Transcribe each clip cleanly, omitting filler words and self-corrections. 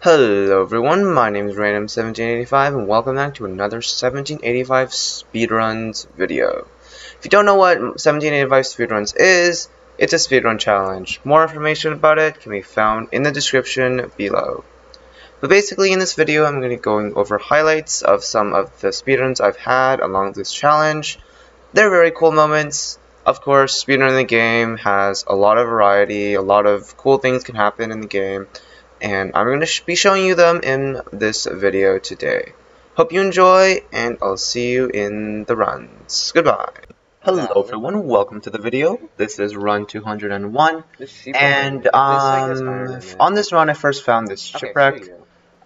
Hello everyone, my name is Random1785 and welcome back to another 1785 Speedruns video. If you don't know what 1785 Speedruns is, it's a speedrun challenge. More information about it can be found in the description below. But basically in this video I'm going to be going over highlights of some of the speedruns I've had along this challenge. They're very cool moments. Of course, speedrunning the game has a lot of variety, a lot of cool things can happen in the game. And I'm going to be showing you them in this video today. Hope you enjoy, and I'll see you in the runs. Goodbye. Hello everyone, welcome to the video. This is run 201, and on this run I first found this shipwreck.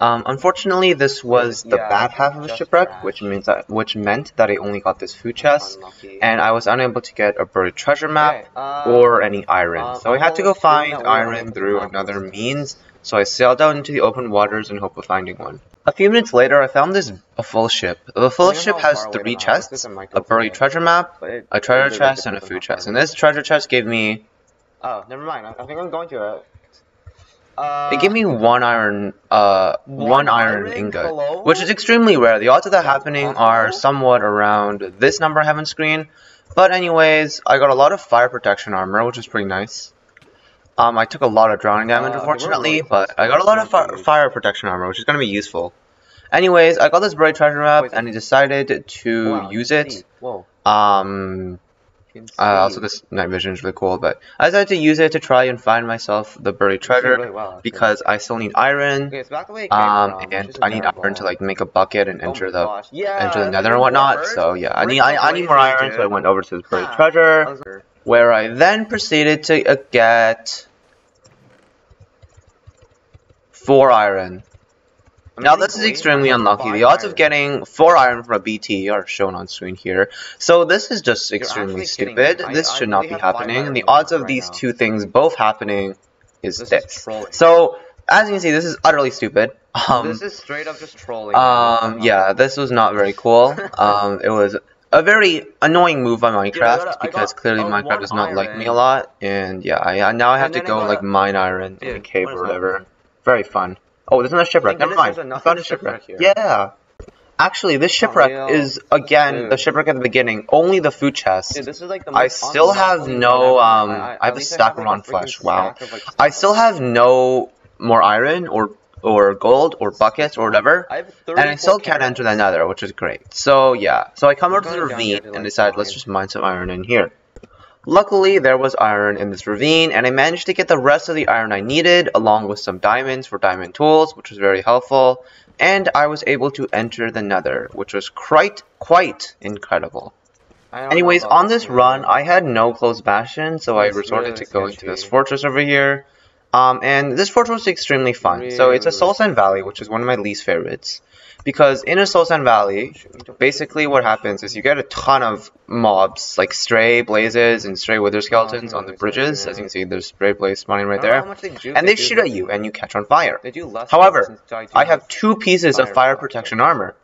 Unfortunately, this was the bad half of a shipwreck, which meant that I only got this food chest, and I was unable to get a buried treasure map or any iron. So I had to go find iron through another means. So I sailed out into the open waters in hope of finding one. A few minutes later, I found a full ship. The full ship has 3 chests, a buried treasure map, a treasure chest, and a food chest. And this treasure chest gave me... Oh, never mind. I think I'm going to it. It gave me one iron ingot, which is extremely rare. The odds of that happening are somewhat around this number I have on screen. But anyways, I got a lot of fire protection armor, which is pretty nice. I took a lot of drowning damage, unfortunately, but I got a lot of fire protection armor, which is going to be useful. Anyways, I got this buried treasure map, and I decided to use it. Also, this night vision is really cool, but I decided to use it to try and find myself the buried treasure, because I still need iron, and I need iron to like make a bucket and enter the nether and whatnot. So yeah, I need more iron, so I went over to the buried treasure, where I then proceeded to get 4 iron. Now this is extremely unlucky. The odds of getting 4 iron from a BT are shown on screen here. So this is just extremely stupid. This should not be happening. And the odds of these two things both happening is this. So as you can see, this is utterly stupid. This is straight up just trolling. Yeah, this was not very cool. It was a very annoying move by Minecraft, because clearly Minecraft does not like me a lot. And yeah, now I have to go like mine iron in a cave or whatever. Very fun. Oh, there's another shipwreck. Never mind. I found a shipwreck. Yeah. Actually, this shipwreck is, again, the shipwreck at the beginning. Only the food chest. I still have no, I have a stack of raw flesh. Wow. I still have no more iron or gold or buckets or whatever. And I still can't enter the nether, which is great. So, yeah. So I come over to the ravine and decide, let's just mine some iron in here. Luckily, there was iron in this ravine, and I managed to get the rest of the iron I needed, along with some diamonds for diamond tools, which was very helpful, and I was able to enter the nether, which was quite incredible. Anyways, on this run, I had no closed bastion, so I resorted to going to this fortress over here, and this fortress was extremely fun. So it's a soul sand valley, which is one of my least favorites. Because in a soul sand valley, basically what happens is you get a ton of mobs, like stray blazes and stray wither skeletons on the bridges. As you can see, there's stray blaze spawning right there. And they shoot at you and you catch on fire. However, I have 2 pieces of fire protection armor.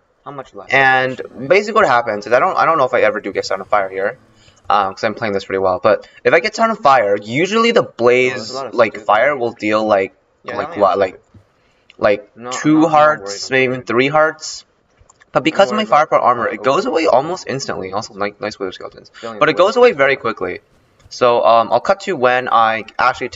And basically what happens is, I don't know if I ever do get set on fire here, because I'm playing this pretty well. But if I get set on fire, usually the blaze, like fire, will deal like 2 hearts, maybe even 3 hearts. But because of my firepower armor, it goes away almost instantly. Also, like nice wither skeletons, but it goes away very quickly. So I'll cut to when I actually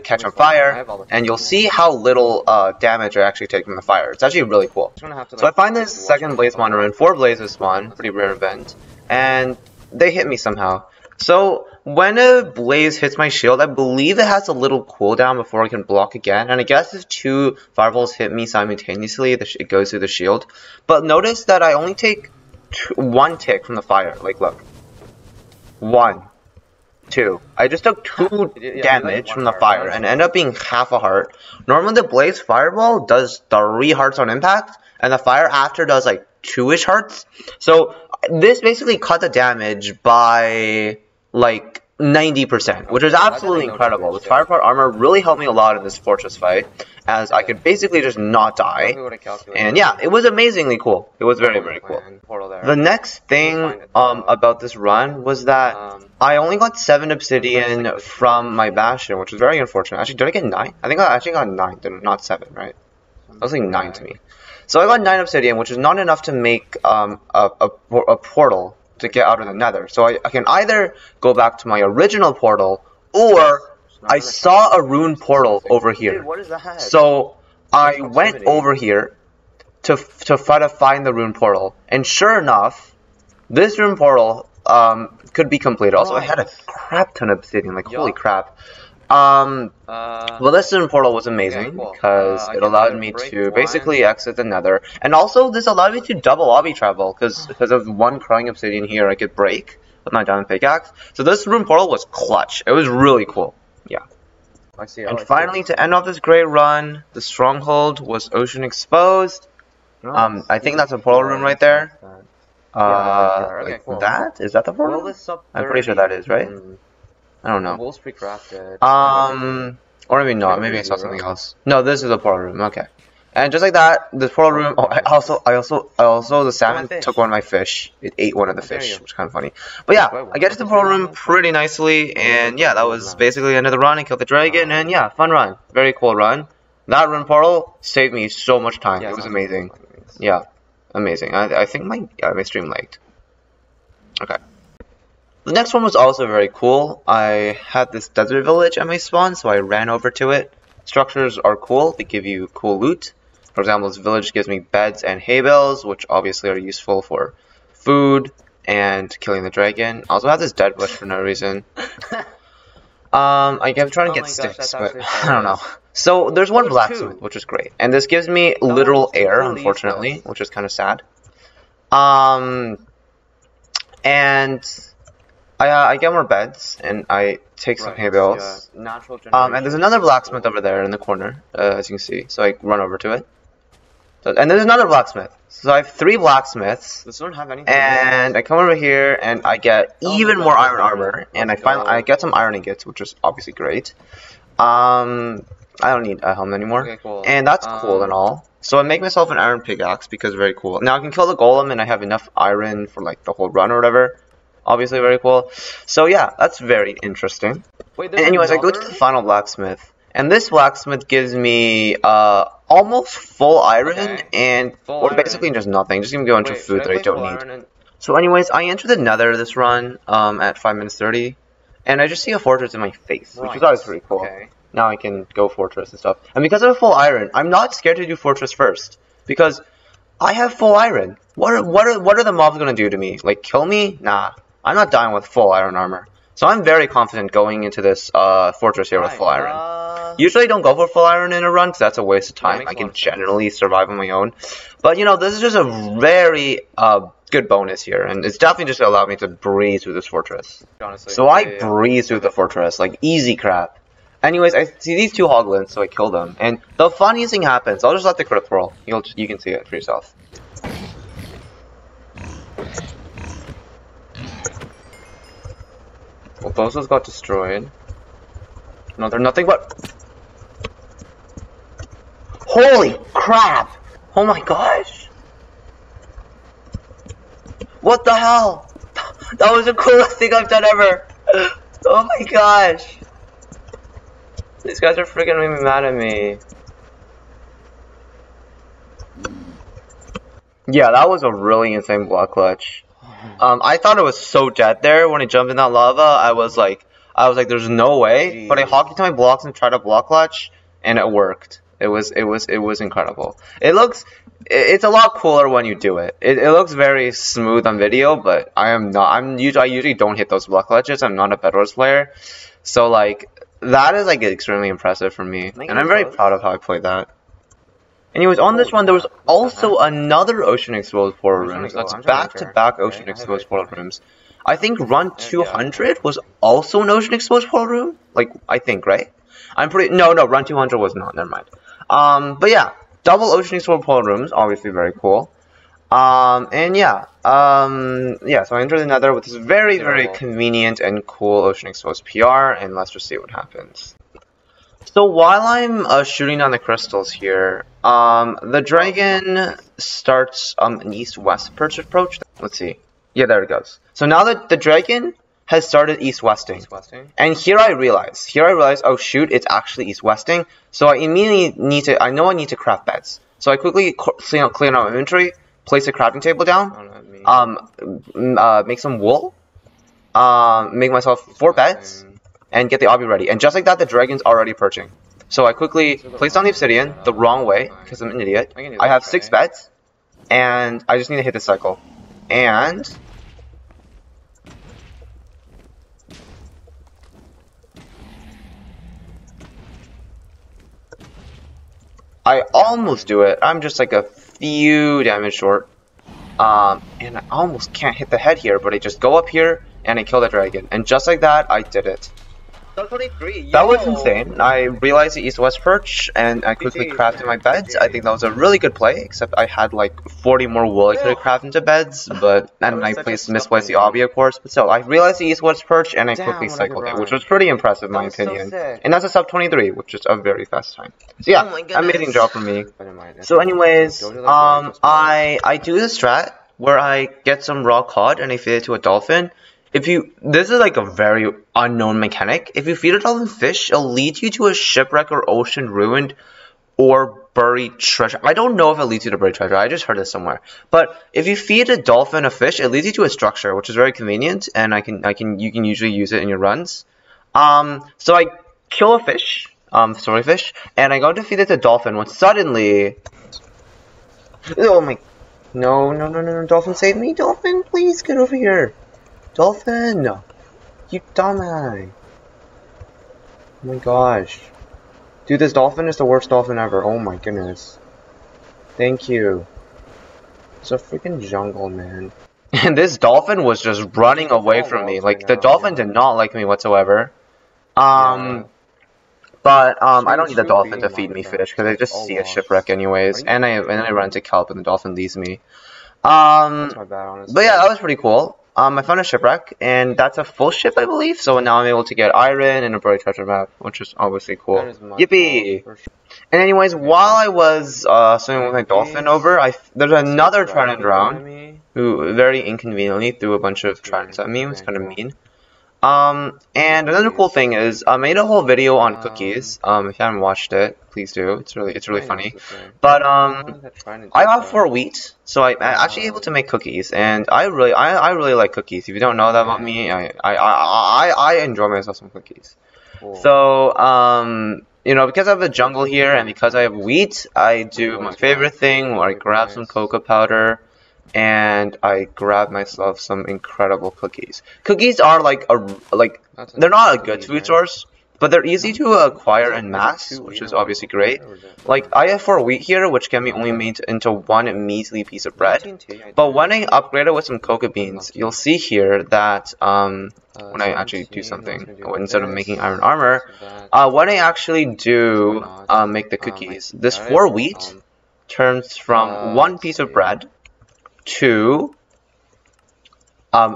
catch on fire, and you'll see how little damage I actually take from the fire. It's actually really cool. So I find this second blaze spawner, and 4 blazes spawn, pretty rare event, and they hit me somehow. So when a blaze hits my shield, I believe it has a little cooldown before I can block again. And I guess if 2 fireballs hit me simultaneously, it goes through the shield. But notice that I only take 1 tick from the fire. Like, look. 1. 2. I just took 2 damage from the fire and end up being half a heart. Normally the blaze fireball does 3 hearts on impact, and the fire after does like 2-ish hearts. So this basically cut the damage by like 90%, which is absolutely incredible. This firepower armor really helped me a lot in this fortress fight, as I could basically just not die. And yeah, it was amazingly cool. It was very cool. The next thing about this run was that I only got 7 obsidian from my bastion, which was very unfortunate. Actually, did I get 9? I think I actually got 9, not 7, right? That was like 9 to me. So I got 9 obsidian, which is not enough to make a portal to get out of the nether. So I can either go back to my original portal, or I saw a rune portal over here. Dude, what is that? So I went over here to try to find the rune portal, and sure enough, this rune portal could be completed. Also, I had a crap ton of obsidian, like holy crap. Well, this rune portal was amazing because it allowed me to basically exit the nether, and also this allowed me to double lobby travel because of one crying obsidian here I could break with my diamond pickaxe. So this rune portal was clutch. It was really cool. Yeah. I see. And finally, to end off this great run, the stronghold was ocean exposed. I think that's a portal room right there. Like that? Is that the portal? I'm pretty sure that is, right? I don't know. Wolves pre-crafted. Or maybe not. Maybe I saw something else. No, this is a portal room. Okay. And just like that, this portal room. Oh, I also the salmon took one of my fish. It ate one of the fish, which is kind of funny. But yeah, I get to the portal room pretty nicely, and yeah, that was basically the end of the run. I killed the dragon, and yeah, fun run, very cool run. That run portal saved me so much time. It was amazing. Yeah, amazing. I think my stream lagged. Okay. The next one was also very cool. I had this desert village at my spawn, so I ran over to it. Structures are cool. They give you cool loot. For example, this village gives me beds and hay bales, which obviously are useful for food and killing the dragon. I also have this dead bush for no reason. I'm trying to get sticks, but I don't know. So there's one blacksmith, which is great. And this gives me literal air, unfortunately, which is kind of sad. And I get more beds, and I take some hay bales. And there's another blacksmith over there in the corner, as you can see. So I run over to it. And there's another blacksmith. So I have 3 blacksmiths. Does one have anything? And I come over here, and I get even more iron armor. And I get some iron ingots, which is obviously great. I don't need a helmet anymore. Okay, cool. And that's cool and all. So I make myself an iron pickaxe because very cool. Now I can kill the golem, and I have enough iron for like the whole run or whatever. Obviously very cool. So yeah, that's very interesting. Wait, and anyways, I go to the final blacksmith, and this blacksmith gives me almost full iron or basically just nothing. Just gonna go into food that I don't need. So anyways, I enter the nether this run at 5 minutes 30, and I just see a fortress in my face, which is always pretty cool. Now I can go fortress and stuff. And because I have full iron, I'm not scared to do fortress first because I have full iron. What are the mobs gonna do to me? Like kill me? Nah. I'm not dying with full iron armor. So I'm very confident going into this fortress here with full iron. Usually I don't go for full iron in a run because that's a waste of time. I can generally survive on my own. But you know, this is just a very good bonus here. And it's definitely just allowed me to breeze through this fortress. So I breeze through the fortress like easy crap. Anyways, I see these 2 hoglins, so I kill them. And the funniest thing happens. I'll just let the crit roll. You can see it for yourself. Well, those got destroyed. No, they're nothing but... Holy crap! Oh my gosh! What the hell? That was the coolest thing I've done ever! Oh my gosh! These guys are freaking making me mad at me. Yeah, that was a really insane block clutch. I thought it was so dead there when I jumped in that lava. I was like, there's no way. Jeez. But I hocked into my blocks and tried to block clutch, and it worked. It was incredible. It's a lot cooler when you do it. It looks very smooth on video, but I usually don't hit those block clutches. I'm not a Bedwars player, so like that is like extremely impressive for me, and I'm very proud of how I played that. Anyways, on this one, there was also another Ocean Exposed portal rooms. That's back-to-back Ocean Exposed portal rooms. I think run 200 was also an Ocean Exposed portal room. Like, I think, right? No, run 200 was not. Never mind. But yeah, double Ocean Exposed portal rooms, obviously very cool. And yeah, so I entered the nether with this very, very convenient and cool Ocean Exposed PR, and let's just see what happens. So while I'm shooting down the crystals here, the dragon starts an east-west approach. Let's see. Yeah, there it goes. So now that the dragon has started east-westing. And here I realize, oh shoot, it's actually east-westing. So I immediately need to, I know I need to craft beds. So I quickly clean out my inventory, place a crafting table down, make some wool, make myself 4 beds, and get the obby ready. And just like that, the dragon's already perching. So I quickly place down the obsidian the wrong way, because I'm an idiot. I have 6 beds, and I just need to hit the cycle. And I almost do it. I'm just like a few damage short. And I almost can't hit the head here, but I just go up here and I kill the dragon. And just like that, I did it. That was insane. I realized the east-west perch, and I quickly crafted my beds. I think that was a really good play, except I had like 40 more wool I could have crafted into beds, and I misplaced the obby, of course. But still, I realized the east-west perch, and I quickly cycled it, which was pretty impressive in my opinion. And that's a sub 23, which is a very fast time. So yeah, amazing job for me. So anyways, I do this strat where I get some raw cod and I feed it to a dolphin. This is like a very unknown mechanic. If you feed a dolphin fish, it'll lead you to a shipwreck or ocean ruined or buried treasure. I don't know if it leads you to buried treasure. I just heard this somewhere. But if you feed a dolphin a fish, it leads you to a structure, which is very convenient, and you can usually use it in your runs. So I kill a fish, storyfish, and I go to feed it to a dolphin when suddenly, oh my, no, dolphin, save me, dolphin, please get over here. Dolphin! You dumbass! Oh my gosh. Dude, this dolphin is the worst dolphin ever. Oh my goodness. Thank you. It's a freaking jungle, man. And this dolphin was just running away from me. Like, the dolphin did not like me whatsoever. But I don't need the dolphin to feed me fish, because I just see a shipwreck anyways. And I run into kelp and the dolphin leaves me. But yeah, that was pretty cool. I found a shipwreck, and that's a full ship, I believe, so now I'm able to get iron and a buried treasure map, which is obviously cool. Yippee! And anyways, while I was swimming with my dolphin over, there's another trident drown, who very inconveniently threw a bunch of tridents at me. It was kind of mean. And another cool thing is, I made a whole video on cookies. If you haven't watched it, please do. It's really funny. But I got 4 wheat, so I'm actually able to make cookies, and I really like cookies. If you don't know that about me, I enjoy myself some cookies. Cool. So you know, because I have a jungle here and because I have wheat, I do my favorite thing where I grab some cocoa powder. And I grab myself some incredible cookies. Cookies are they're not a good food source, but they're easy to acquire in mass, which is obviously great. Like, I have 4 wheat here, which can be only made into 1 measly piece of bread. But when I upgrade it with some cocoa beans, you'll see here that when I actually do something, instead of making iron armor, when I actually do make the cookies, this 4 wheat turns from 1 piece of bread to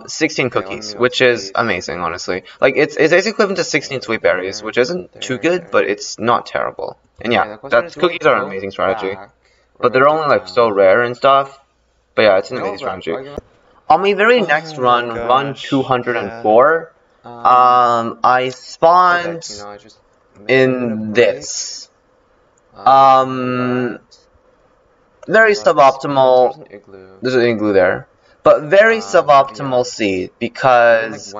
16 cookies, which is amazing, honestly. Like, it's basically equivalent to 16 sweet berries, which isn't too good, but it's not terrible. And yeah, cookies are an amazing strategy. But they're only like so rare and stuff. But yeah, it's an amazing strategy. On my very next run 204, I spawned in this. Very suboptimal. There's an igloo there, but very suboptimal seed because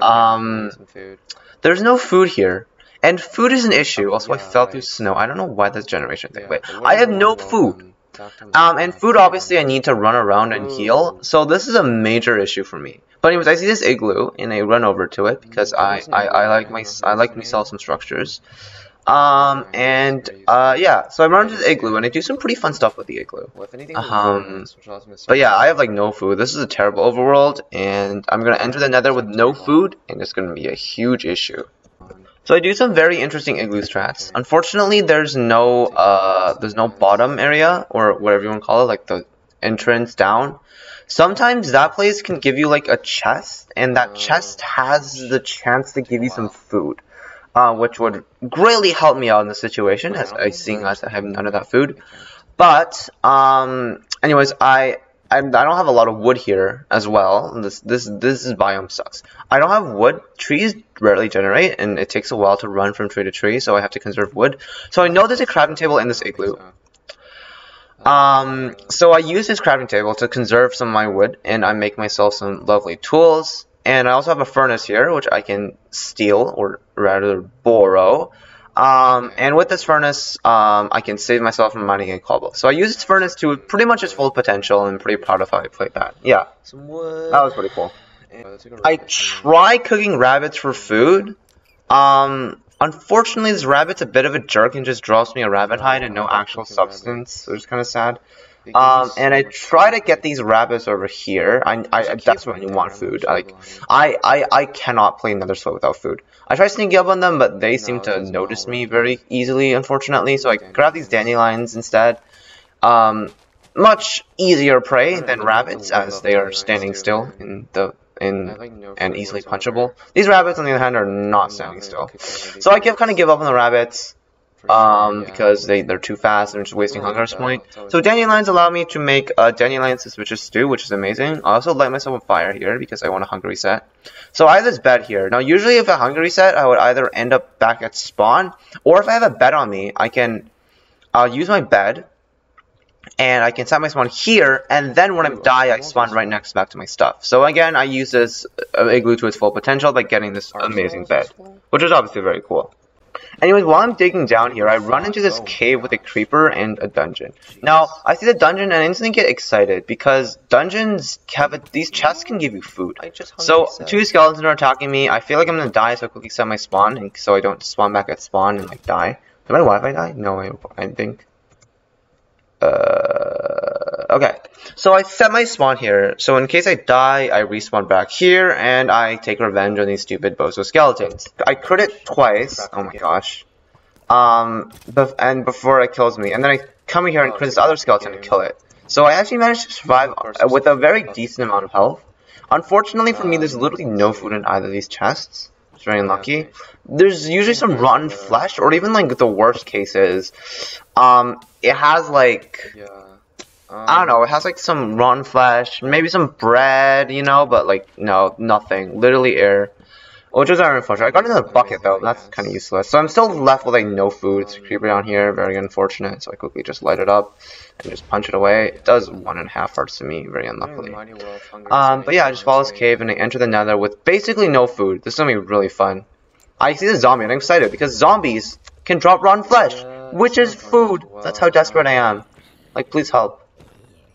there's no food here, and food is an issue. Also, I fell through snow. I don't know why this generation thing, but I have no food. And food, obviously, I need to run around and heal, so this is a major issue for me. But anyways, I see this igloo and I run over to it because I like myself some structures. Yeah, so I run into the igloo, and I do some pretty fun stuff with the igloo. But yeah, I have, like, no food. This is a terrible overworld, and I'm gonna enter the nether with no food, and it's gonna be a huge issue. So I do some very interesting igloo strats. Unfortunately, there's no bottom area, or whatever you want to call it, like the entrance down. Sometimes that place can give you, like, a chest, and that chest has the chance to give you some food. Which would greatly help me out in the situation, as I have none of that food. But anyways, I I don't have a lot of wood here as well. This biome sucks. I don't have wood. Trees rarely generate, and it takes a while to run from tree to tree, so I have to conserve wood. So I know there's a crafting table in this igloo. So I use this crafting table to conserve some of my wood, and I make myself some lovely tools. And I also have a furnace here, which I can steal, or rather borrow. And with this furnace, I can save myself from mining a cobble. So I use this furnace to pretty much its full potential, and I'm pretty proud of how I played that. Yeah, that was pretty cool. I try cooking rabbits for food. Unfortunately, this rabbit's a bit of a jerk and just drops me a rabbit hide and no actual substance, which is kind of sad. And I try to get these rabbits over here. I desperately want food. I cannot play Nether Sweat without food. I try sneaking up on them, but they seem to notice me very easily, unfortunately. So I grab these dandelions instead. Much easier prey than rabbits, as they are standing still and easily punchable. These rabbits, on the other hand, are not standing still. So I kind of give up on the rabbits. Because they're too fast, they're just wasting hunger's point. So dandelions allow me to make dandelion suspicious stew, which is amazing. I also light myself on fire here because I want a hunger reset. So I have this bed here. Now usually if a hunger reset, I would either end up back at spawn, or if I have a bed on me, I can use my bed, and I can set my spawn here, and then when I die, I spawn right next back to my stuff. So again, I use this igloo to its full potential by getting this amazing bed, which is obviously very cool. Anyways, while I'm digging down here, I run into this cave with a creeper and a dungeon. Now, I see the dungeon and I instantly get excited because dungeons these chests can give you food. So, 2 skeletons are attacking me. I feel like I'm gonna die, so I quickly set my spawn, and so I don't spawn back at spawn and like die. Did my Wi-Fi die? No, I think. Okay. So I set my spawn here, so in case I die, I respawn back here, and I take revenge on these stupid bozo skeletons. I crit it twice, oh my gosh, and before it kills me, and then I come here and crit this other skeleton to kill it. So I actually managed to survive with a very decent amount of health. Unfortunately for me, there's literally no food in either of these chests. It's very unlucky. There's usually some rotten flesh, or even like the worst case is, it has like, I don't know, it has like some rotten flesh, maybe some bread, you know, but like, no, nothing. Literally air. Which is very unfortunate. I got another bucket though, that's kind of useless. So I'm still left with like no food. It's a creeper down here, very unfortunate. So I quickly just light it up and just punch it away. It does 1.5 hearts to me, very unluckily. But yeah, I just follow this cave and I enter the nether with basically no food. This is gonna be really fun. I see the zombie and I'm excited because zombies can drop rotten flesh, which is food. That's how desperate I am. Like, please help.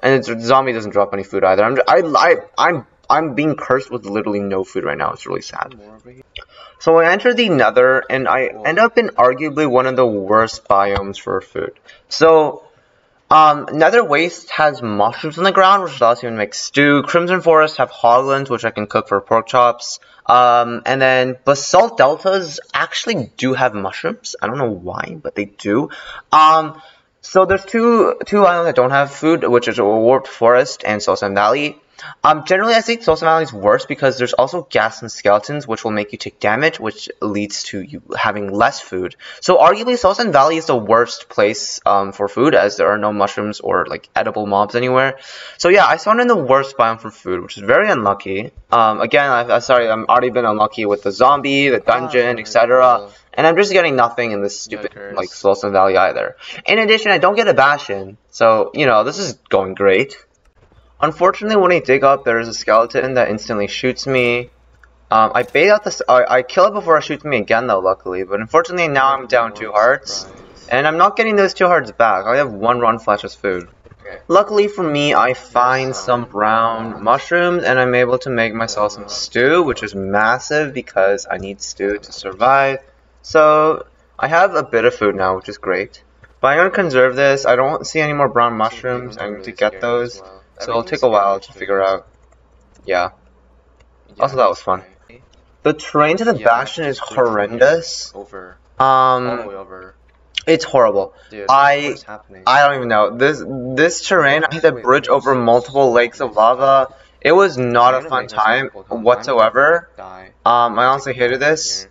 And the zombie doesn't drop any food either. I'm being cursed with literally no food right now. It's really sad. So I enter the nether, and I end up in arguably one of the worst biomes for food. So, nether waste has mushrooms on the ground, which allows you to make stew. Crimson forest have hoglands, which I can cook for pork chops. And then basalt deltas actually do have mushrooms. I don't know why, but they do. So there's two islands that don't have food, which is a warped forest and Soulsand Valley. Generally, I think Soulsand Valley is worse because there's also gas and skeletons, which will make you take damage, which leads to you having less food. So arguably, Soulsand Valley is the worst place for food, as there are no mushrooms or like edible mobs anywhere. So yeah, I spawned in the worst biome for food, which is very unlucky. Again, I'm sorry, I've already been unlucky with the zombie, the dungeon, etc. And I'm just getting nothing in this stupid like Soulsand Valley either. In addition, I don't get a Bastion, so you know this is going great. Unfortunately, when I dig up, there is a skeleton that instantly shoots me. I bait out this. I kill it before it shoots me again, though, luckily. But unfortunately, now I'm down 2 hearts, and I'm not getting those 2 hearts back. I have 1 rotten flesh as food. Luckily for me, I find some brown mushrooms, and I'm able to make myself some stew, which is massive because I need stew to survive. So I have a bit of food now, which is great. But I'm gonna conserve this. I don't see any more brown mushrooms. I need to get those. So it'll take a while to figure out. Yeah. Also, that was fun. The terrain to the Bastion is horrendous. It's horrible. I don't even know. This terrain, I hit a bridge over multiple lakes of lava. It was not a fun time whatsoever. I honestly hated this.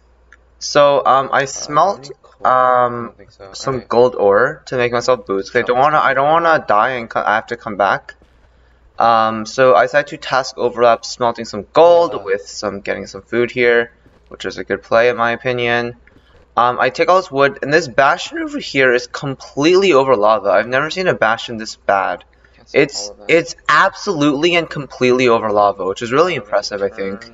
So I smelt some gold ore to make myself boots. I don't wanna die and I have to come back. So I decided to task overlap smelting some gold with getting some food here, which is a good play in my opinion. I take all this wood, and this bastion over here is completely over lava. I've never seen a bastion this bad. It's absolutely and completely over lava, which is really impressive, I think.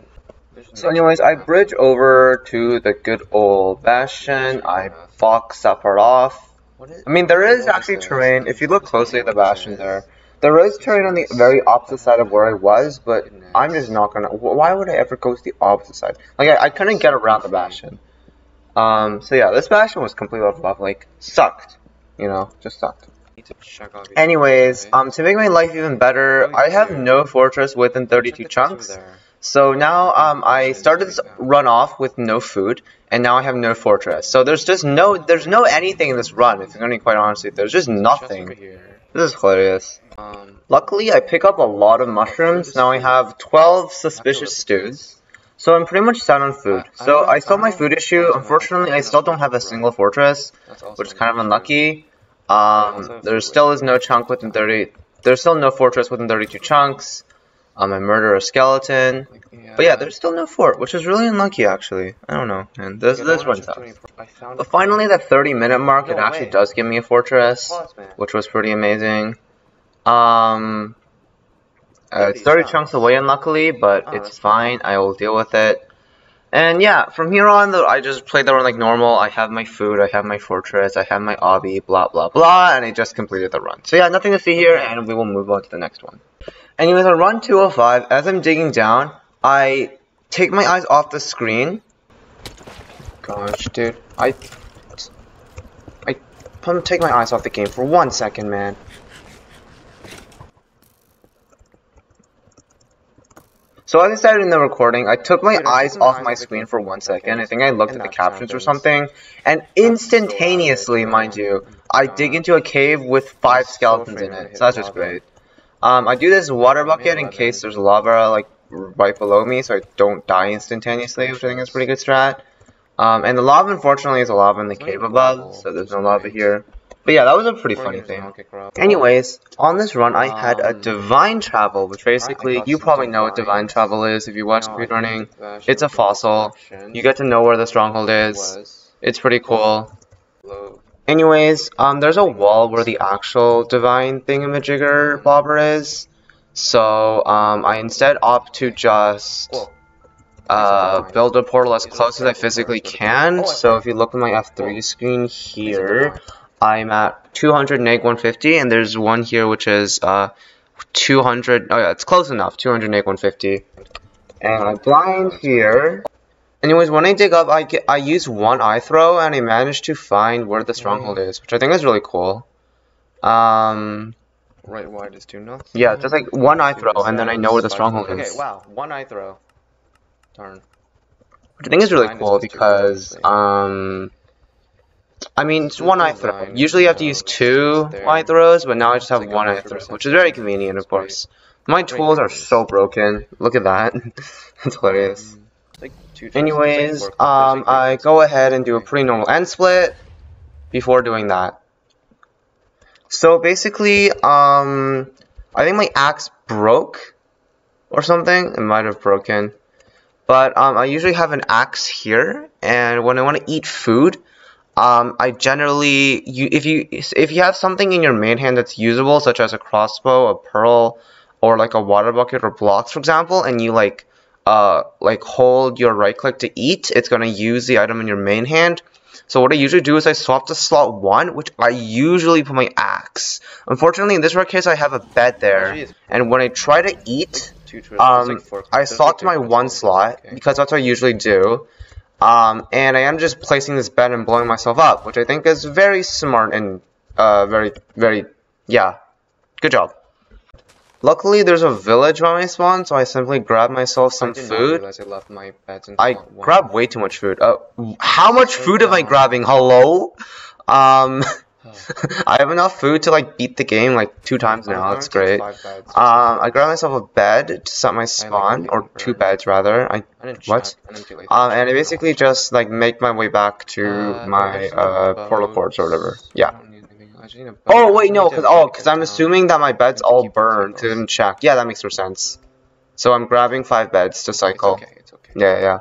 So anyways, I bridge over to the good old bastion. I box that part off. I mean, there is actually terrain. If you look closely at the bastion there is terrain on the very opposite side of where I was, but I'm just not gonna. Why would I ever go to the opposite side? Like, I couldn't get around the bastion. So yeah, this bastion was completely off lava. Like, sucked. You know, just sucked. Anyways, to make my life even better, I have no fortress within 32 chunks. So now, I started this run off with no food, and now I have no fortress. So there's no anything in this run, if you're gonna be quite honest with you. There's just nothing. This is hilarious. Luckily, I pick up a lot of mushrooms. Now I have 12 suspicious stews. So I'm pretty much set on food. So I solved my food issue. Unfortunately, I still don't have a single fortress, which is kind of unlucky. There still is no chunk within 30. There's still no fortress within 32 chunks. I murder a skeleton. But yeah, there's still no fort, which is really unlucky actually. I don't know, and this runs out. But finally, that 30-minute mark, it actually does give me a fortress, which was pretty amazing. It's 30 chunks away unluckily, but it's fine. I will deal with it. And yeah, from here on, I just play the run like normal. I have my food, I have my fortress, I have my obby, blah blah blah, and I just completed the run. So yeah, nothing to see here, and we will move on to the next one. Anyways, on run 205, as I'm digging down, I take my eyes off the screen. Gosh, dude, I'm gonna take my eyes off the game for 1 second, man. So as I said in the recording, I took my eyes off my screen for 1 second. I think I looked at the captions or something, and instantaneously, mind you, I dig into a cave with 5 skeletons in it. So that's just great. I do this water bucket in case there's lava like right below me, so I don't die instantaneously, which I think is a pretty good strat. And the lava, unfortunately, is a lava in the cave above, so there's no lava here. But yeah, that was a pretty funny thing. Anyways, on this run, I had a divine travel, which basically, you probably know what divine travel is if you watch speedrunning. It's a fossil. You get to know where the stronghold is. It's pretty cool. Anyways, there's a wall where the actual divine thingamajigger bobber is. So, I instead opt to just build a portal as close as I physically can. So if you look at my F3 screen here, I'm at 200 neg 150, and there's one here which is 200. Oh yeah, it's close enough. 200 neg 150, and I blind here. Anyways, when I dig up, I use one eye throw, and I manage to find where the stronghold is, which I think is really cool. Right wide is 2 knots. Yeah, just like one eye throw, and then I know where the stronghold is. Okay, wow, one eye throw. Darn. Which I think is really cool because I mean, it's one eye throw. Usually you have to use 2 eye throws, but now I just have one eye throw, which is very convenient, of course. My tools are so broken. Look at that. It's hilarious. Anyways, I go ahead and do a pretty normal end split before doing that. So basically, I think my axe broke or something. It might have broken. But I usually have an axe here, and when I want to eat food, I generally, if you have something in your main hand that's usable, such as a crossbow, a pearl, or like a water bucket or blocks, for example, and you like hold your right click to eat, it's gonna use the item in your main hand. So what I usually do is I swap to slot 1, which I usually put my axe. Unfortunately, in this rare case, I have a bed there, and when I try to eat, I slot to my 1 slot, because that's what I usually do. And I am just placing this bed and blowing myself up, which I think is very smart and very, yeah, good job. Luckily, there's a village by my spawn, so I simply grab myself some food. I grab way too much food. How much food am I grabbing? Hello? I have enough food to like beat the game like 2 times now. That's great. I grab myself a bed to set my spawn, or 2 beds rather. And I basically just like make my way back to my portal ports or whatever. Yeah. Oh wait, no, because I'm assuming that my bed's all burned. Didn't check. Yeah, that makes more sense. So I'm grabbing 5 beds to cycle. It's okay. Yeah.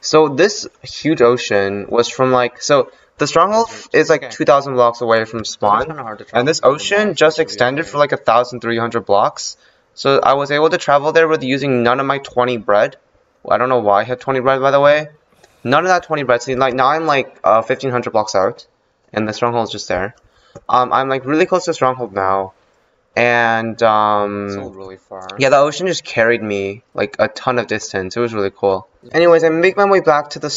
So this huge ocean was from like, so the stronghold is like 2,000 blocks away from spawn, and this ocean just extended for like 1,300 blocks. So I was able to travel there with using none of my 20 bread. I don't know why I had 20 bread, by the way. None of that 20 bread. See, like now I'm like 1,500 blocks out, and the stronghold's just there. I'm like really close to the stronghold now. And It's all really far. yeah, the ocean just carried me like a ton of distance. It was really cool. Anyways, I make my way back to the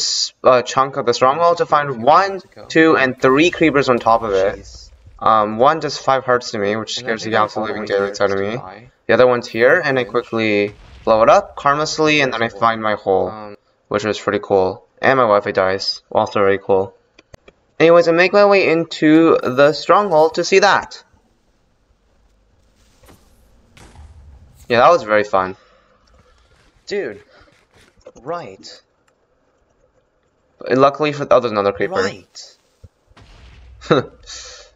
chunk of the stronghold to find 1, 2, and 3 creepers on top of it. One does 5 hearts to me, which scares the absolute living daylights out of me. The other one's here, and I quickly blow it up harmlessly, and then I find my hole, which was pretty cool. And my Wi-Fi dies, also very cool. Anyways, I make my way into the stronghold to see that. Yeah, that was very fun. Dude. Right. Luckily for there's another creeper. Right.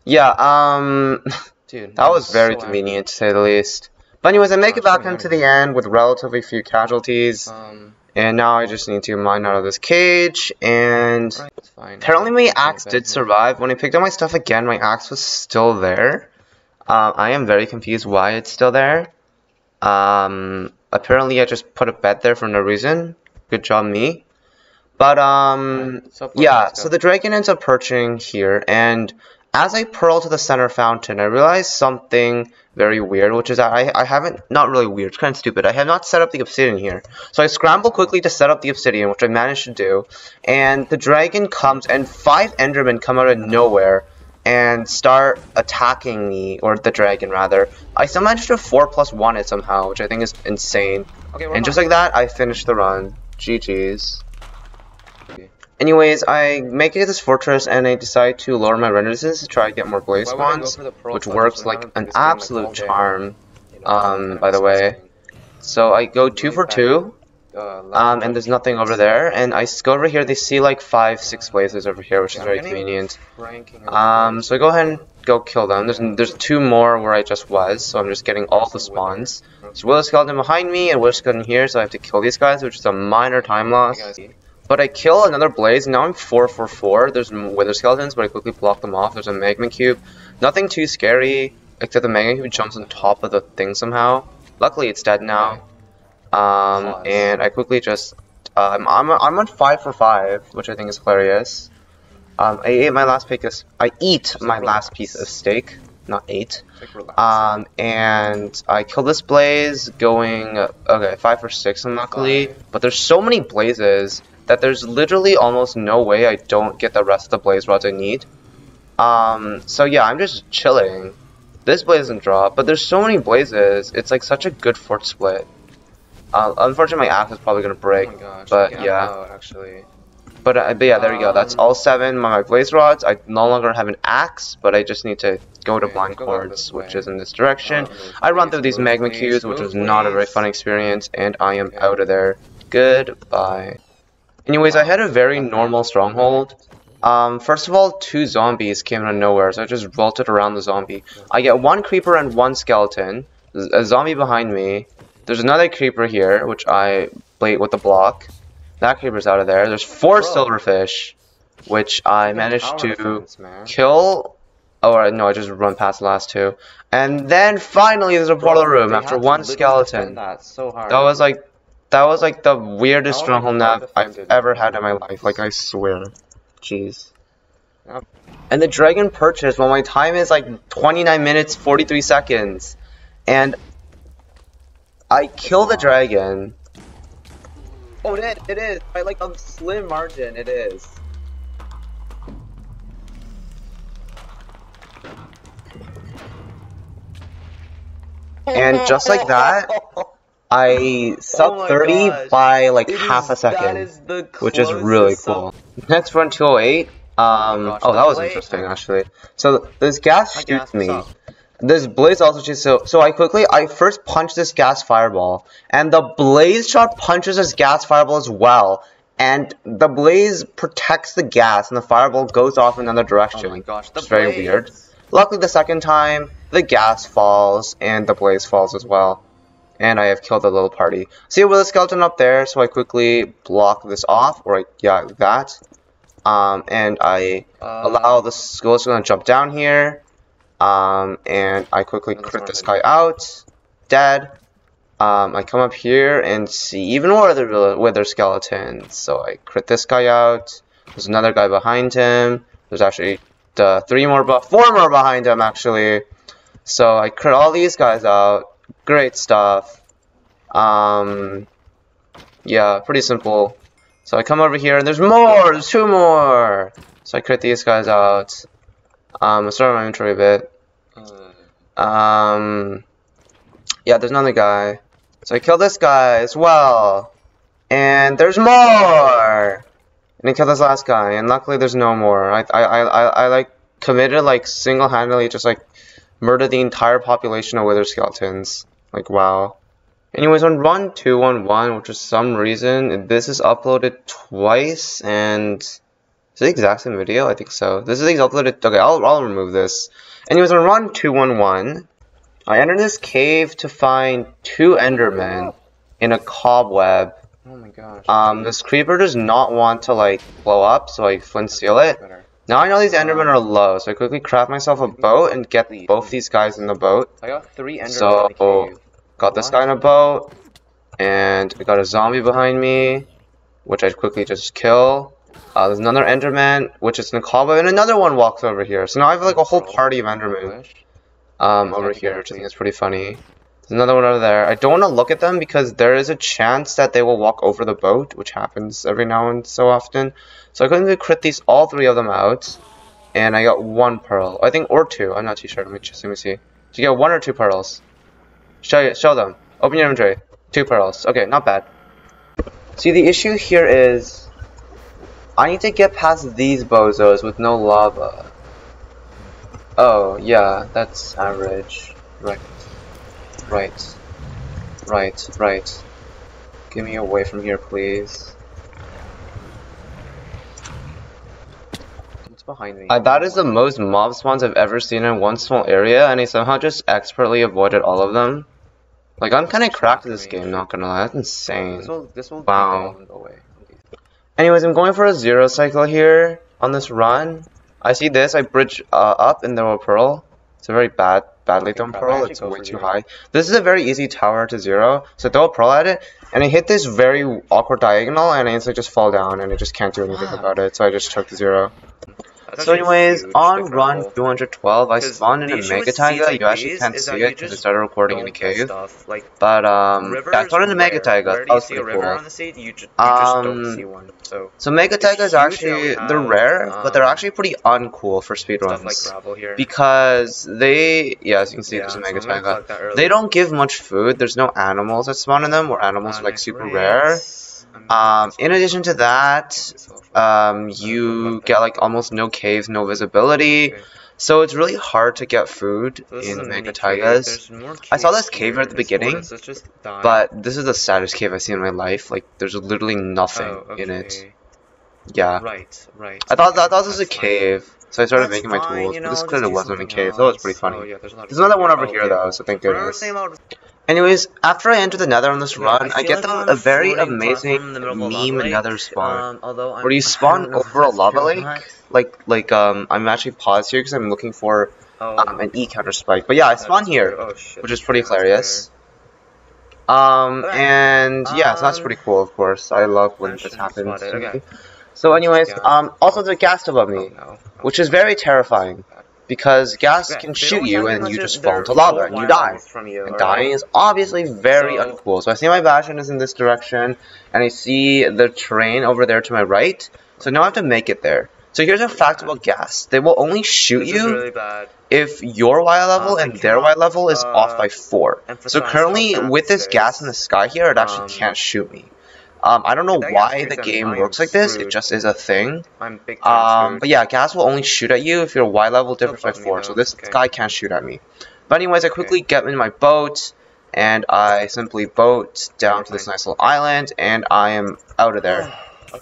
Yeah, Dude, that was very convenient to say the least. But anyways, I make it back into the end with relatively few casualties. And now I just need to mine out of this cage, and apparently my axe did survive. When I picked up my stuff again, my axe was still there. I am very confused why it's still there. Apparently I just put a bed there for no reason. Good job, me. But, yeah, so the dragon ends up perching here, and as I pearl to the center fountain, I realized something very weird, which is that I haven't, not really weird, it's kind of stupid, I have not set up the obsidian here. So I scramble quickly to set up the obsidian, which I managed to do, and the dragon comes, and 5 endermen come out of nowhere, and start attacking me, or the dragon rather. I still managed to 4+1 it somehow, which I think is insane. And just like that, I finished the run. GG's. Anyways, I make it to this fortress and I decide to lower my render distance to try to get more blaze spawns, which works like an absolute charm, by the way. So I go 2 for 2, and there's nothing over there, and I go over here, they see like 5, 6 blazes over here, which is very convenient. So I go ahead and go kill them. There's 2 more where I just was, so I'm just getting all the spawns. There's wither skeleton behind me and wither skeleton here, so I have to kill these guys, which is a minor time loss. But I kill another blaze, and now I'm 4 for 4. There's wither skeletons, but I quickly block them off. There's a magma cube. Nothing too scary, except the magma cube jumps on top of the thing somehow. Luckily, it's dead now. And I quickly just, I'm on 5 for 5, which I think is hilarious. I eat my last piece of steak, not ate. And I kill this blaze going, okay, 5 for 6 unluckily, but there's so many blazes that there's literally almost no way I don't get the rest of the blaze rods I need. So yeah, I'm just chilling. This blaze doesn't drop, but there's so many blazes, it's like such a good fort split. Unfortunately, my axe is probably gonna break, but yeah. But yeah, there you go. That's all 7 my blaze rods. I no longer have an axe, but I just need to go to blind cords, which is in this direction. I run through these magma cubes, which was not a very fun experience, and I am out of there. Goodbye. Anyways, I had a very normal stronghold. First of all, 2 zombies came out of nowhere, so I just vaulted around the zombie. I get 1 creeper and 1 skeleton. There's a zombie behind me. There's another creeper here, which I bait with a block. That creeper's out of there. There's 4 silverfish, which I managed to kill. Oh, no, I just run past the last 2. And then finally, there's a portal room after 1 skeleton. That was like the weirdest stronghold nav I've ever had in my life. Like, I swear. Jeez. And the dragon purchased. Well, my time is like 29 minutes 43 seconds, and I kill the dragon. Oh, it is. By like a slim margin, it is. And just like that, I sub 30 by like half a second, which is really cool. Next run 208. Oh, that was interesting actually. So this gas shoots me. This blaze also shoots. So I first punch this gas fireball, and the blaze shot punches this gas fireball as well. And the blaze protects the gas, and the fireball goes off in another direction. Oh my gosh, it's very weird. Luckily, the second time, the gas falls and the blaze falls as well. And I have killed the little party. See a wither skeleton up there, so I quickly block this off, or like that. And I allow the skeleton to jump down here. And I quickly crit this guy out. Dead. I come up here and see even more of the wither skeletons. So I crit this guy out. There's another guy behind him. There's actually four more behind him actually. So I crit all these guys out. Great stuff. Yeah, pretty simple. So I come over here and there's more. There's two more. So I crit these guys out. I'll start my inventory a bit. Yeah, there's another guy. So I kill this guy as well. And there's more. And I kill this last guy. And luckily there's no more. I like committed like single-handedly just like murdered the entire population of wither skeletons. Like wow. Anyways, on run 211, which for some reason this is uploaded twice, and is it the exact same video? I think so. This is uploaded. Okay, I'll remove this. Anyways, on run 211, I entered this cave to find 2 endermen in a cobweb. Oh my gosh. This creeper does not want to like blow up, so I flint seal it. Now I know these endermen are low, so I quickly craft myself a boat and get both these guys in the boat. I got 3 endermen So in the cave. got this guy in a boat, and I got a zombie behind me, which I quickly just kill. There's another enderman, which is in a cobweb, and another one walks over here. So now I have like a whole party of endermen over here, which I think is pretty funny. There's another one over there. I don't want to look at them because there is a chance that they will walk over the boat, which happens every now and so often. So I'm going to crit all 3 of them out, and I got 1 pearl. I think, or 2. I'm not too sure. Let me see. Did you get 1 or 2 pearls? Show them. Open your inventory. 2 pearls. Okay, not bad. See, the issue here is I need to get past these bozos with no lava. Oh, yeah, that's average. Right. Get me away from here, please. What's behind me? That is the most mob spawns I've ever seen in one small area, and I somehow just expertly avoided all of them. Like, I'm kind of cracked at this game, not gonna lie. That's insane. This will wow. go away. Okay. Anyways, I'm going for a 0 cycle here on this run. I see this. I bridge up and there will pearl. It's a very badly thrown pearl. It's way too high. This is a very easy tower to 0. So throw a pearl at it, and I hit this very awkward diagonal, and I instantly just fall down, and I just can't do anything about it. So I just took 0. So anyways, on run 212, I spawned in a mega taiga. You actually can't see it because I started recording in a cave. But I spawned in a mega taiga. That was pretty cool. So mega taigas actually, they're rare, but they're actually pretty uncool for speedruns. Because they, yeah, as you can see, there's a mega taiga. They don't give much food. There's no animals that spawn in them, or animals are like super rare. In addition to that, you get like almost no caves, no visibility, so it's really hard to get food in mega taigas. I saw this cave at the beginning, but this is the saddest cave I've seen in my life. Like, there's literally nothing in it. Yeah. I thought this was a cave, so I started making my tools, but this clearly wasn't a cave. That was pretty funny. There's another one over here though, so thank goodness. Anyways, after I enter the nether on this run, I get a very amazing meme nether spawn, where you spawn over a lava lake. I'm actually paused here because I'm looking for an E counter spike. But yeah, I spawn here, which is pretty hilarious. And yeah, so that's pretty cool, of course. I love when this happens. So anyways, also there's a ghast above me, which is very terrifying. Because gas can shoot you and you just fall into lava and you die. And dying is obviously very uncool. So I see my bastion is in this direction, and I see the terrain over there to my right. So now I have to make it there. So here's a fact about gas. They will only shoot you if your Y level and their Y level is off by 4. So currently, with this gas in the sky here, it actually can't shoot me. I don't know why the game works like this, it just is a thing. But yeah, gas will only shoot at you if your Y level differs by 4, so this guy can't shoot at me. But anyways, I quickly get in my boat, and I simply boat down to this nice little island, and I am out of there.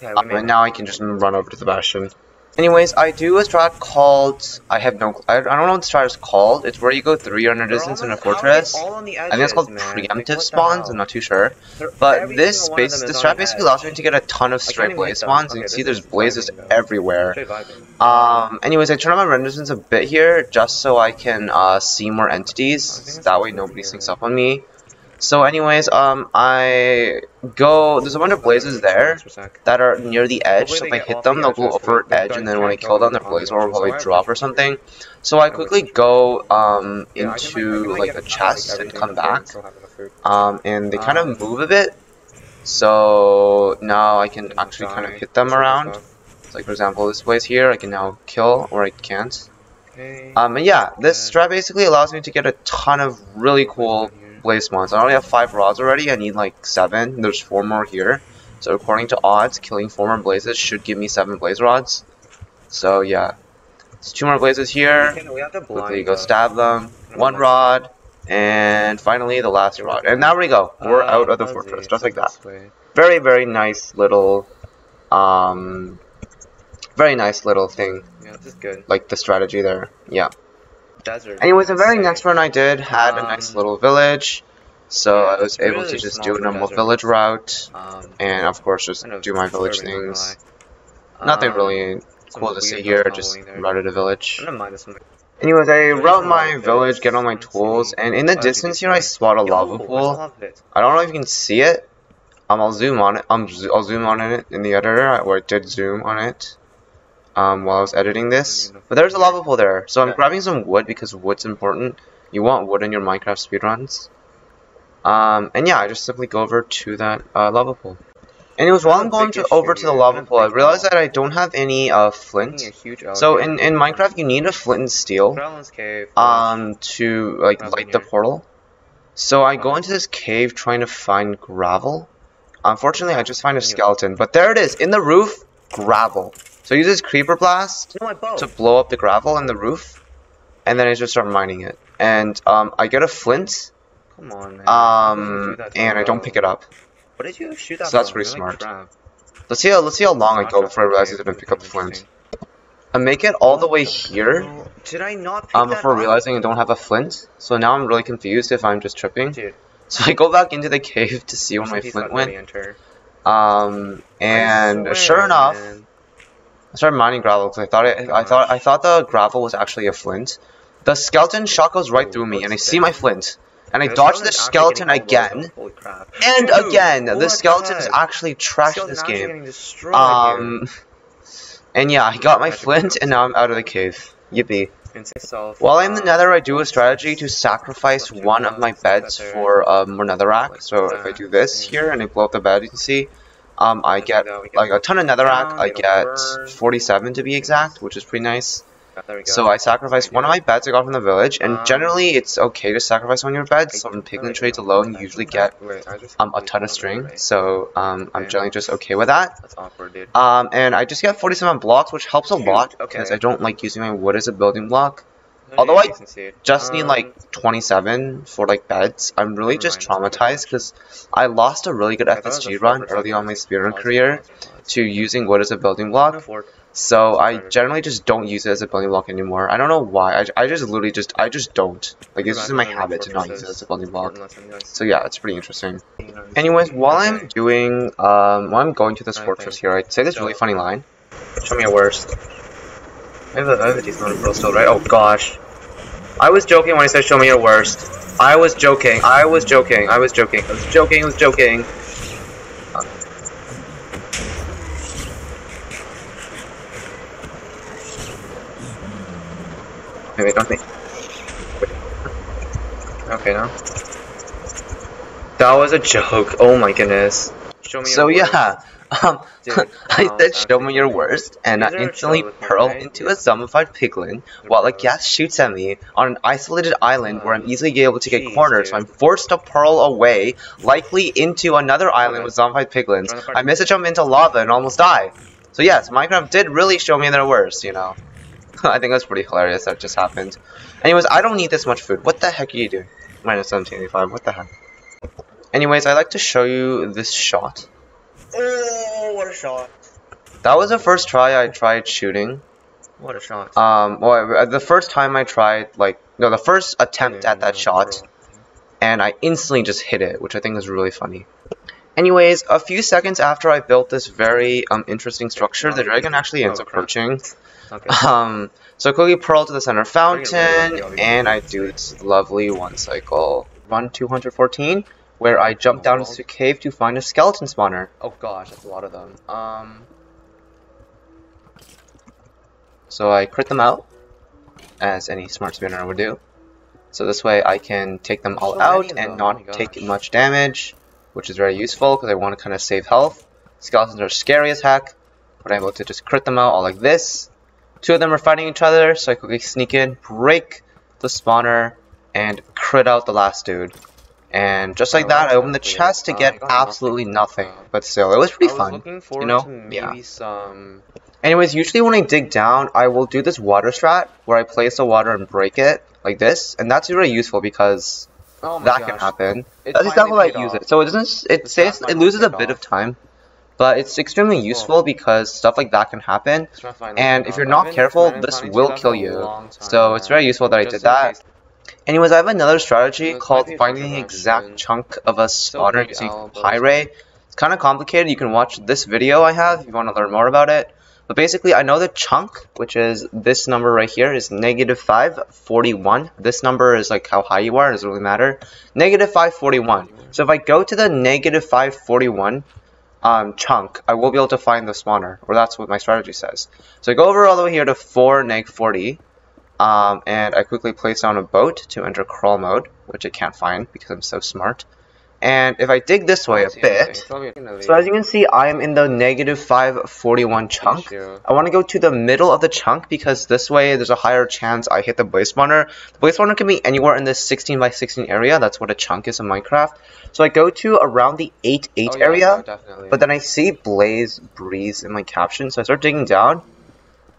And now I can just run over to the bastion. Anyways, I do a strat called, I don't know what the strat is called. It's where you go 300 distance in a fortress. I think it's called preemptive spawns, I'm not too sure. But this strat basically allows me to get a ton of straight blaze spawns. You can see there's blazes everywhere. Anyways, I turn on my render distance a bit here, just so I can see more entities. That way nobody sneaks up on me. So anyways, I go, there's a bunch of blazes there that are near the edge, so if I hit them, they'll go over edge, and then when I kill them, their blaze will probably drop or something. So I quickly go, into, like, a chest and come back, and they kind of move a bit, so now I can actually kind of hit them around. So, like, for example, this blaze here, I can now kill, or I can't. And yeah, this strat basically allows me to get a ton of really cool blaze spawns. I only have 5 rods already, I need like 7, there's 4 more here. So according to odds, killing 4 more blazes should give me 7 blaze rods. So yeah, there's 2 more blazes here, quickly go stab them, 1 rod, and finally the last rod. And now we go, we're out of the fortress, just like that. Very, very nice little, very nice little thing. Yeah, this is good. Like the strategy there, yeah. Desert. Anyways, the very next run I did had a nice little village, so yeah, I was able to just do a normal village route, and of course just do my village things. Nothing really cool to see here, just routed a village. Anyways, I route my village, get all my tools, and in the distance here I spot a lava pool. I don't know if you can see it. I'll zoom on it. I'll zoom on it in the editor, where I did zoom on it. While I was editing this, but there's a lava pool there, so I'm grabbing some wood because wood's important. You want wood in your Minecraft speedruns. And yeah, I just simply go over to that lava pool. Anyways, while I'm going over to the lava pool, I realized that I don't have any flint. So in Minecraft, you need a flint and steel to like light the portal. So I go into this cave trying to find gravel. Unfortunately, I just find a skeleton, but there it is in the roof, gravel. So I use this creeper blast to blow up the gravel in the roof, and then I just start mining it. And I get a flint, Come on, man. And I don't pick it up. What did you shoot that So that's pretty smart. Let's see how long I go before I realize I didn't pick up the flint. I make it all the way here, Did I not pick that before up? realizing I don't have a flint. So now I'm really confused if I'm just tripping. Dude. So I go back into the cave to see where my flint went. And sure enough, I started mining gravel because I thought the gravel was actually a flint. The skeleton shot goes right through me, and I see my flint, and I dodge the skeleton again, and again. The skeleton is actually trashed this game. And yeah, I got my flint, and now I'm out of the cave. Yippee. While I'm in the nether, I do a strategy to sacrifice one of my beds for more netherrack. So if I do this here and I blow up the bed, you can see, I get like a ton of netherrack. I get 47 to be exact, which is pretty nice. So I sacrificed one of my beds I got from the village, and generally it's okay to sacrifice one of your beds. So in piglin trades alone, you usually get a ton of string. So I'm generally just okay with that. That's awkward, dude. And I just get 47 blocks, which helps a lot because I don't like using my wood as a building block. Although I just need like 27 for like beds, I'm really just traumatized because I lost a really good FSG run early on my speedrun career to using wood as a building block. So I generally just don't use it as a building block anymore. I don't know why. I just literally I just don't. Like, it's just in my habit to not use it as a building block. So yeah, it's pretty interesting. Anyways, while I'm going to this fortress here, I say this really funny line. Show me your worst. I have a decent amount of pearl still, right? Oh gosh. I was joking when I said show me your worst. I was joking. I was joking. I was joking. I was joking. I was joking. Wait, don't think. Okay, now. That was a joke. Oh my goodness. So yeah. I said show me your worst, and I instantly pearl into a zombified piglin while a gas shoots at me on an isolated island where I'm easily able to get cornered, so I'm forced to pearl away, likely into another island with zombified piglins. I miss to jump into lava and almost die. So yes, Minecraft did really show me their worst, you know. I think that's pretty hilarious that just happened. Anyways, I don't need this much food. What the heck are you doing? Minus 1785, what the heck? Anyways, I'd like to show you this shot. Oh, what a shot. That was the first try I tried shooting. What a shot. Well, the first time I tried, like, no, the first attempt at that shot, and I instantly just hit it, which I think is really funny. Anyways, a few seconds after I built this very interesting structure, the dragon actually ends up approaching. Okay. So I quickly pearl to the center fountain, and I do this lovely one cycle. Run 214, where I jump down into a cave to find a skeleton spawner. Oh gosh, that's a lot of them. So I crit them out, as any smart spinner would do. So this way I can take them all out and not take much damage, which is very useful because I want to kind of save health. Skeletons are scary as heck, but I'm able to just crit them out all like this. Two of them are fighting each other, so I quickly sneak in, break the spawner, and crit out the last dude. And just like that, I opened the chest to get absolutely nothing. But still, it was pretty fun, you know? Yeah. Anyways, usually when I dig down, I will do this water strat, where I place the water and break it, like this. And that's really useful because that can happen. That's exactly why I use it. So it loses a bit of time, but it's extremely useful because stuff like that can happen. And if you're not careful, this will kill you. So it's very useful that I did that. Anyways, I have another strategy called finding the exact chunk of a spawner using Pyre. It's kind of complicated. You can watch this video I have if you want to learn more about it. But basically, I know the chunk, which is this number right here, is -541. This number is like how high you are, it doesn't really matter. -541. So if I go to the -541 chunk, I will be able to find the spawner, or that's what my strategy says. So I go over all the way here to 4-40, and I quickly place down a boat to enter crawl mode, which I can't find because I'm so smart. And if I dig this way a bit, so as you can see, I am in the -541 chunk. I want to go to the middle of the chunk because this way there's a higher chance I hit the blaze spawner. The blaze spawner can be anywhere in this 16 by 16 area. That's what a chunk is in Minecraft. So I go to around the 8-8 area, but then I see blaze breeze in my caption, so I start digging down,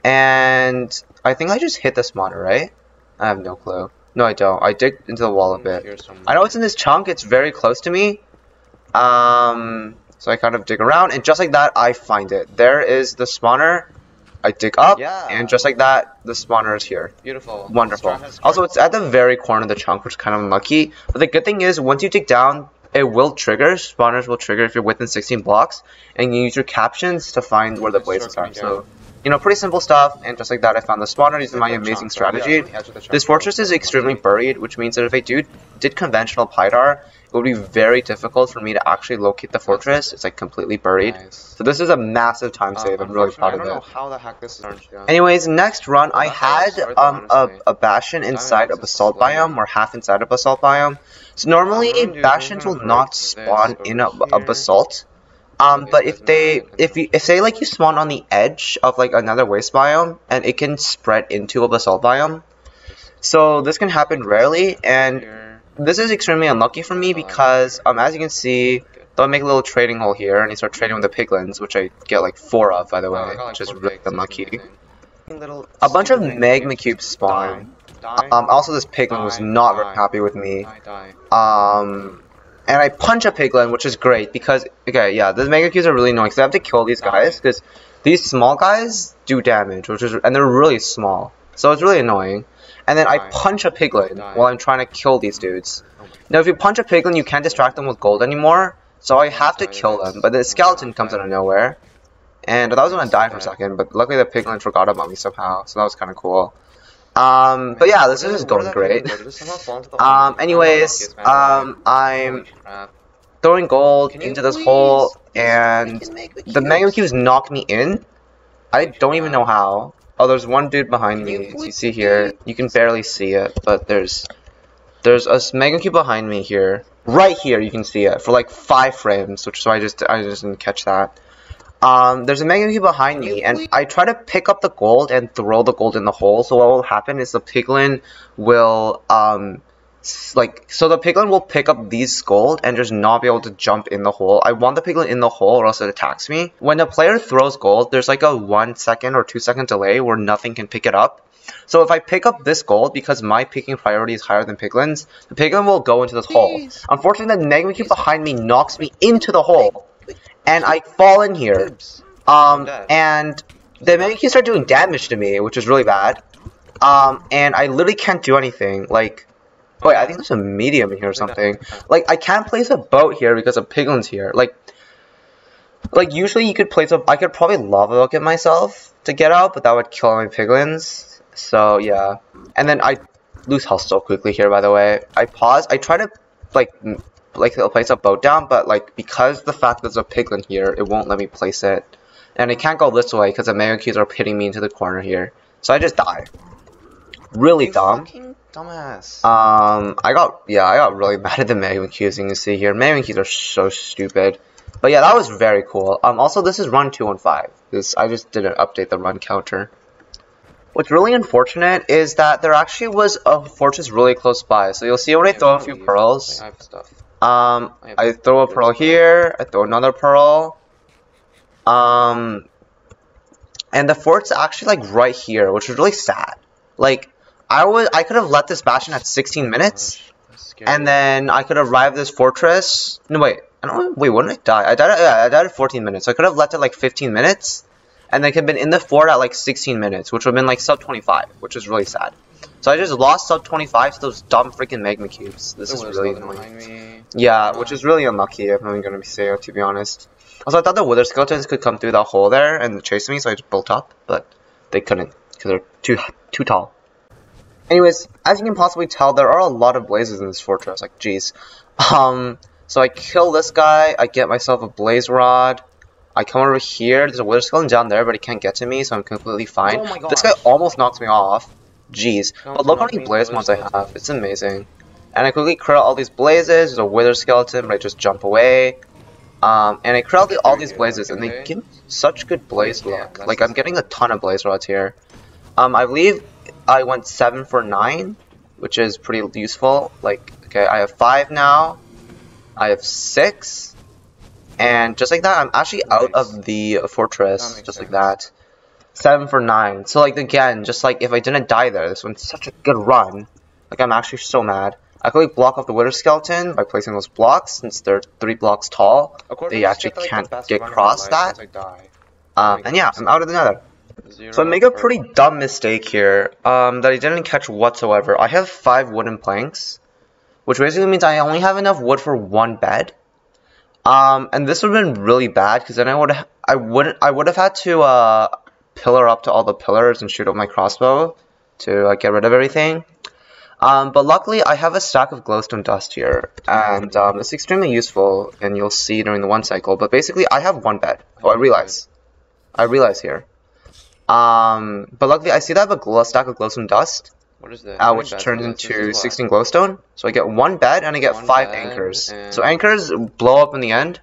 and I think I just hit the spawner, right? I have no clue. No, I don't. I dig into the wall a bit. I know it's in this chunk. It's very close to me. So I kind of dig around, and just like that, I find it. There is the spawner. I dig up, and just like that, the spawner is here. Beautiful. Wonderful. Also, it's at the very corner of the chunk, which is kind of unlucky. But the good thing is, once you dig down, it will trigger. Spawners will trigger if you're within 16 blocks, and you use your captions to find where the blazes are. So, you know, pretty simple stuff, and just like that, I found the spawner using my amazing strategy. This fortress is extremely buried, which means that if I did conventional Pydar, it would be very difficult for me to actually locate the fortress. It's like completely buried. So this is a massive time save. I'm really proud of it. Anyways, next run, I had a bastion inside a basalt biome, or half inside a basalt biome. So normally, bastions will not spawn in a basalt. But if say like you spawn on the edge of like another waste biome, and it can spread into a basalt biome. So this can happen rarely, and this is extremely unlucky for me because as you can see, they'll make a little trading hole here, and you start trading with the piglins, which I get like 4 of, by the way, which is really unlucky. A bunch of magma cubes spawn. Also, this piglin was not very happy with me. And I punch a piglin, which is great because, okay, yeah, the mega cubes are really annoying because I have to kill these guys because these small guys do damage, and they're really small, so it's really annoying. And then I punch a piglin while I'm trying to kill these dudes. Now, if you punch a piglin, you can't distract them with gold anymore, so I have to kill them. But the skeleton comes out of nowhere, and I thought I was gonna die for a second, but luckily the piglin forgot about me somehow, so that was kind of cool. But yeah, this is going great. Anyways, I'm throwing gold into this hole, and the magma cubes knock me in. I don't even know how. Oh, there's one dude behind me. As you see here, you can barely see it, but there's a magma cube behind me here. Right here, you can see it for like 5 frames, which so I just didn't catch that. There's a magma cube behind me, and I try to pick up the gold and throw the gold in the hole. So what will happen is the piglin will, so the piglin will pick up these gold and just not be able to jump in the hole. I want the piglin in the hole or else it attacks me. When the player throws gold, there's like a 1 second or 2 second delay where nothing can pick it up. So if I pick up this gold, because my picking priority is higher than piglin's, the piglin will go into this hole. Unfortunately, the magma cube behind me knocks me into the hole, and I fall in here. And the mega cubes start doing damage to me, which is really bad. And I literally can't do anything. Like, wait, I think there's a medium in here or something. Like, I can't place a boat here because of piglins here. Like usually you could place a. I could probably lava bucket myself to get out, but that would kill my piglins. So yeah, and then I lose health so quickly here. By the way, I pause. I try to like place a boat down, but like because the fact there's a piglin here, it won't let me place it, and I can't go this way because the mega cubes are pitting me into the corner here. So I just die. Really dumb. Fucking dumbass. I got really mad at the mega cubes. You can see here, mega cubes are so stupid. But yeah, that was very cool. Also, this is run 215. I just didn't update the run counter. What's really unfortunate is that there actually was a fortress really close by. So you'll see when I throw a few pearls. I have stuff. I throw a pearl here. I throw another pearl. And the fort's actually like right here, which is really sad. Like I could have let this bastion at 16 minutes, and then I could arrive this fortress. No wait. Wait, when did I die? I died at 14 minutes. So I could have left it like 15 minutes, and they could have been in the fort at like 16 minutes, which would have been like sub 25, which is really sad. So I just lost sub 25 to those dumb freaking magma cubes. This is really annoying. Yeah, which is really unlucky, if I'm going to say, to be honest. Also, I thought the wither skeletons could come through that hole there and chase me, so I just built up, but they couldn't, because they're too tall. Anyways, as you can possibly tell, there are a lot of blazes in this fortress, like, jeez. So I kill this guy, I get myself a blaze rod, I come over here, there's a wither skeleton down there, but he can't get to me, so I'm completely fine. Oh this guy almost knocks me off, jeez. But look how many blaze mods I have, it's amazing. And I quickly clear out all these blazes, there's a wither skeleton, but I just jump away. And I clear out all these blazes, and they give me such good blaze luck. Like, I'm getting a ton of blaze rods here. I believe I went 7 for 9, which is pretty useful. Like, okay, I have 5 now. I have 6, and just like that, I'm actually out of the fortress, just like that. 7 for 9. So like again, just like if I didn't die there, this one's such a good run. Like I'm actually so mad. I could like block off the wither skeleton by placing those blocks, since they're 3 blocks tall. They actually can't get across that. And yeah, I'm out of the nether. So I make a pretty dumb mistake here that I didn't catch whatsoever. I have 5 wooden planks, which basically means I only have enough wood for 1 bed. And this would have been really bad, because then I would have had to pillar up to all the pillars and shoot up my crossbow to get rid of everything. But luckily I have a stack of glowstone dust here, and it's extremely useful, and you'll see during the 1 cycle. But basically I have 1 bed. Oh, I realize here. But luckily I see that I have a stack of glowstone dust. What is that? Which turns into 16 glowstone. So I get 1 bed and I get 5 anchors. So anchors blow up in the end,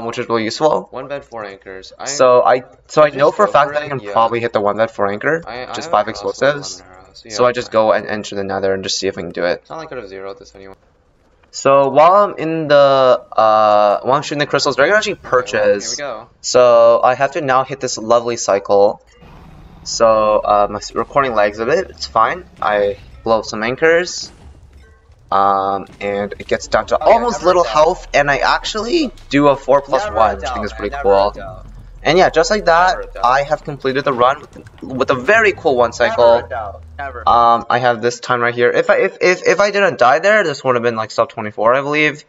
which is really useful. 1 bed, 4 anchors. So I know for a fact that I can probably hit the 1 bed, 4 anchor, just 5 explosives. So I just go and enter the nether and just see if I can do it. It's not like I could have zeroed this anyway. So while I'm in the while I'm shooting the crystals, they're gonna actually purchase. Here we go. So I have to now hit this lovely cycle. So my recording lags a bit. It's fine. I blow up some anchors, and it gets down to almost little health, and I actually do a 4+1, which I think is pretty cool. And yeah, just like that, I have completed the run with a very cool 1 cycle. I have this time right here. If I didn't die there, this would have been like sub 24, I believe.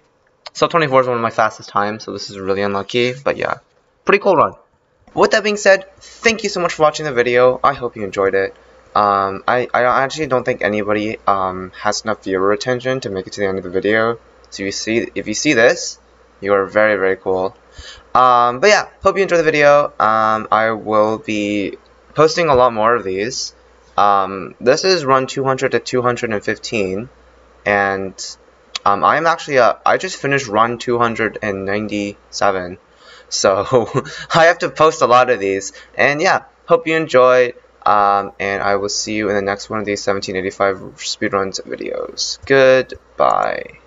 Sub 24 is one of my fastest times, so this is really unlucky. But yeah, pretty cool run. With that being said, thank you so much for watching the video. I hope you enjoyed it. I actually don't think anybody has enough viewer retention to make it to the end of the video. So if you see this, you are very, very cool. But yeah, hope you enjoyed the video. I will be posting a lot more of these. This is run 200 to 215, and I'm actually I just finished run 297. So I have to post a lot of these, and yeah, hope you enjoyed, and I will see you in the next one of these 1785 speedruns videos. Goodbye.